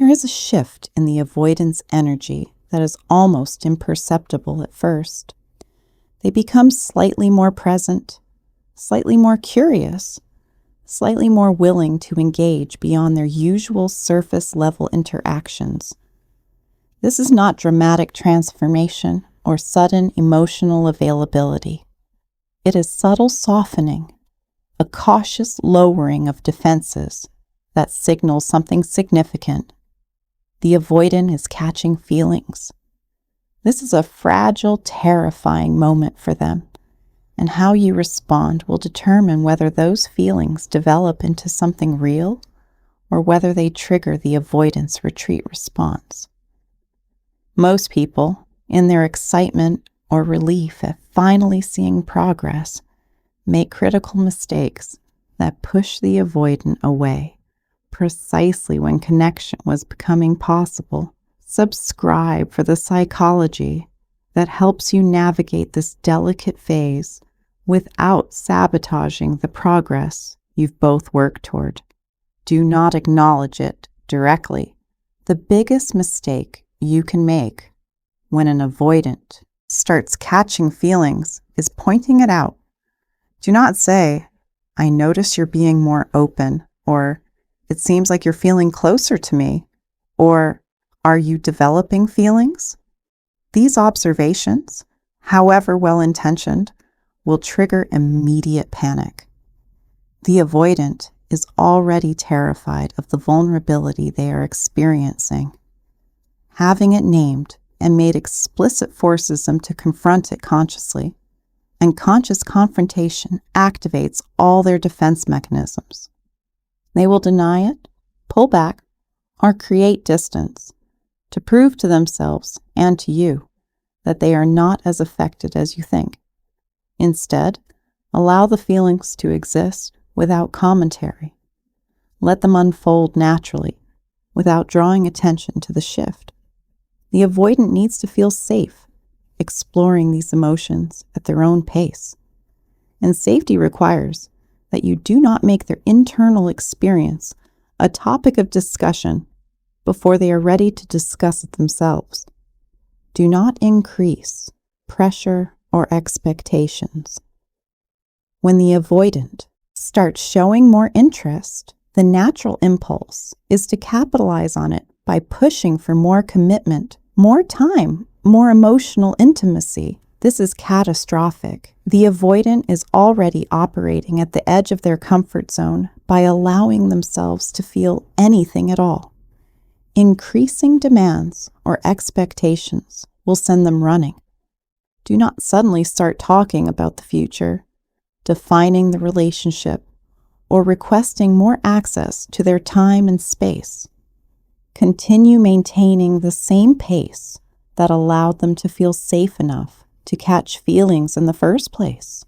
There is a shift in the avoidance energy that is almost imperceptible at first. They become slightly more present, slightly more curious, slightly more willing to engage beyond their usual surface-level interactions. This is not dramatic transformation or sudden emotional availability. It is subtle softening, a cautious lowering of defenses that signals something significant. The avoidant is catching feelings. This is a fragile, terrifying moment for them, and how you respond will determine whether those feelings develop into something real or whether they trigger the avoidance retreat response. Most people, in their excitement or relief at finally seeing progress, make critical mistakes that push the avoidant away, precisely when connection was becoming possible. Subscribe for the psychology that helps you navigate this delicate phase without sabotaging the progress you've both worked toward. Do not acknowledge it directly. The biggest mistake you can make when an avoidant starts catching feelings is pointing it out. Do not say, "I notice you're being more open," or "It seems like you're feeling closer to me," or "Are you developing feelings?" These observations, however well-intentioned, will trigger immediate panic. The avoidant is already terrified of the vulnerability they are experiencing. Having it named and made explicit forces them to confront it consciously, and conscious confrontation activates all their defense mechanisms. They will deny it, pull back, or create distance to prove to themselves and to you that they are not as affected as you think. Instead, allow the feelings to exist without commentary. Let them unfold naturally, without drawing attention to the shift. The avoidant needs to feel safe, exploring these emotions at their own pace. And safety requires that you do not make their internal experience a topic of discussion before they are ready to discuss it themselves. Do not increase pressure or expectations. When the avoidant starts showing more interest, the natural impulse is to capitalize on it by pushing for more commitment, more time, more emotional intimacy. This is catastrophic. The avoidant is already operating at the edge of their comfort zone by allowing themselves to feel anything at all. Increasing demands or expectations will send them running. Do not suddenly start talking about the future, defining the relationship, or requesting more access to their time and space. Continue maintaining the same pace that allowed them to feel safe enough to catch feelings in the first place.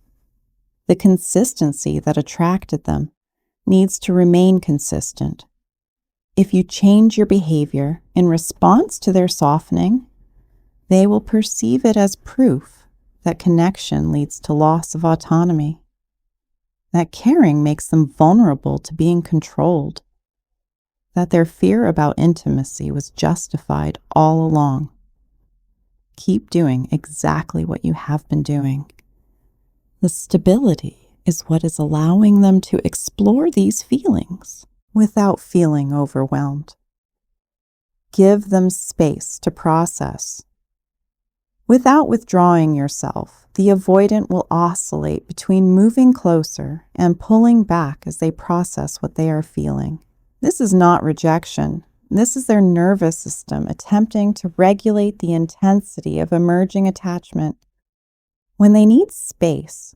The consistency that attracted them needs to remain consistent. If you change your behavior in response to their softening, they will perceive it as proof that connection leads to loss of autonomy, that caring makes them vulnerable to being controlled, that their fear about intimacy was justified all along. Keep doing exactly what you have been doing. The stability is what is allowing them to explore these feelings without feeling overwhelmed. Give them space to process. Without withdrawing yourself, the avoidant will oscillate between moving closer and pulling back as they process what they are feeling. This is not rejection. This is their nervous system attempting to regulate the intensity of emerging attachment. When they need space,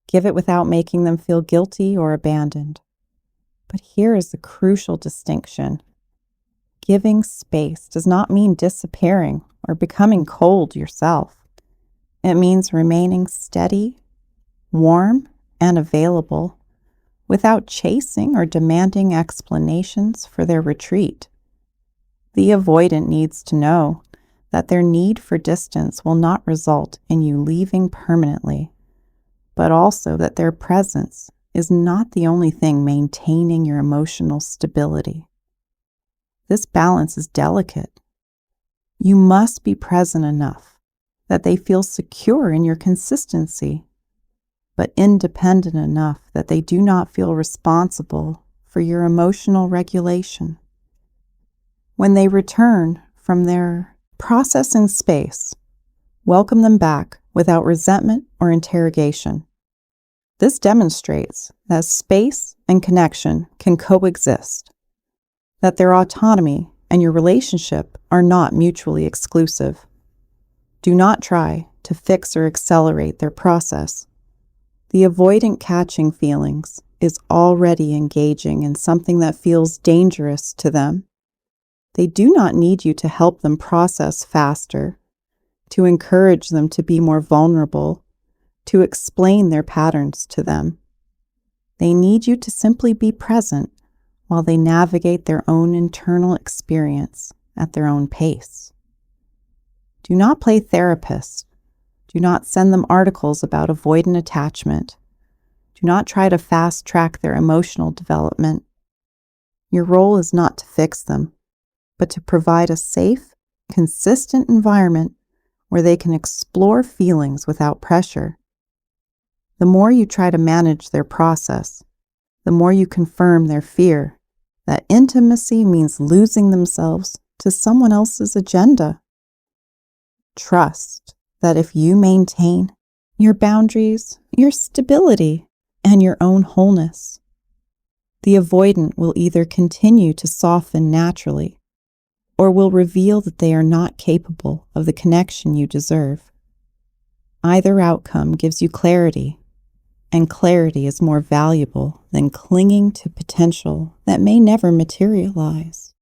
give it without making them feel guilty or abandoned. But here is the crucial distinction. Giving space does not mean disappearing or becoming cold yourself. It means remaining steady, warm, and available without chasing or demanding explanations for their retreat. The avoidant needs to know that their need for distance will not result in you leaving permanently, but also that their presence is not the only thing maintaining your emotional stability. This balance is delicate. You must be present enough that they feel secure in your consistency, but independent enough that they do not feel responsible for your emotional regulation. When they return from their processing space, welcome them back without resentment or interrogation. This demonstrates that space and connection can coexist, that their autonomy and your relationship are not mutually exclusive. Do not try to fix or accelerate their process. The avoidant catching feelings is already engaging in something that feels dangerous to them. They do not need you to help them process faster, to encourage them to be more vulnerable, to explain their patterns to them. They need you to simply be present while they navigate their own internal experience at their own pace. Do not play therapist. Do not send them articles about avoidant attachment. Do not try to fast-track their emotional development. Your role is not to fix them, but to provide a safe, consistent environment where they can explore feelings without pressure. The more you try to manage their process, the more you confirm their fear that intimacy means losing themselves to someone else's agenda. Trust that if you maintain your boundaries, your stability, and your own wholeness, the avoidant will either continue to soften naturally or will reveal that they are not capable of the connection you deserve. Either outcome gives you clarity, and clarity is more valuable than clinging to potential that may never materialize.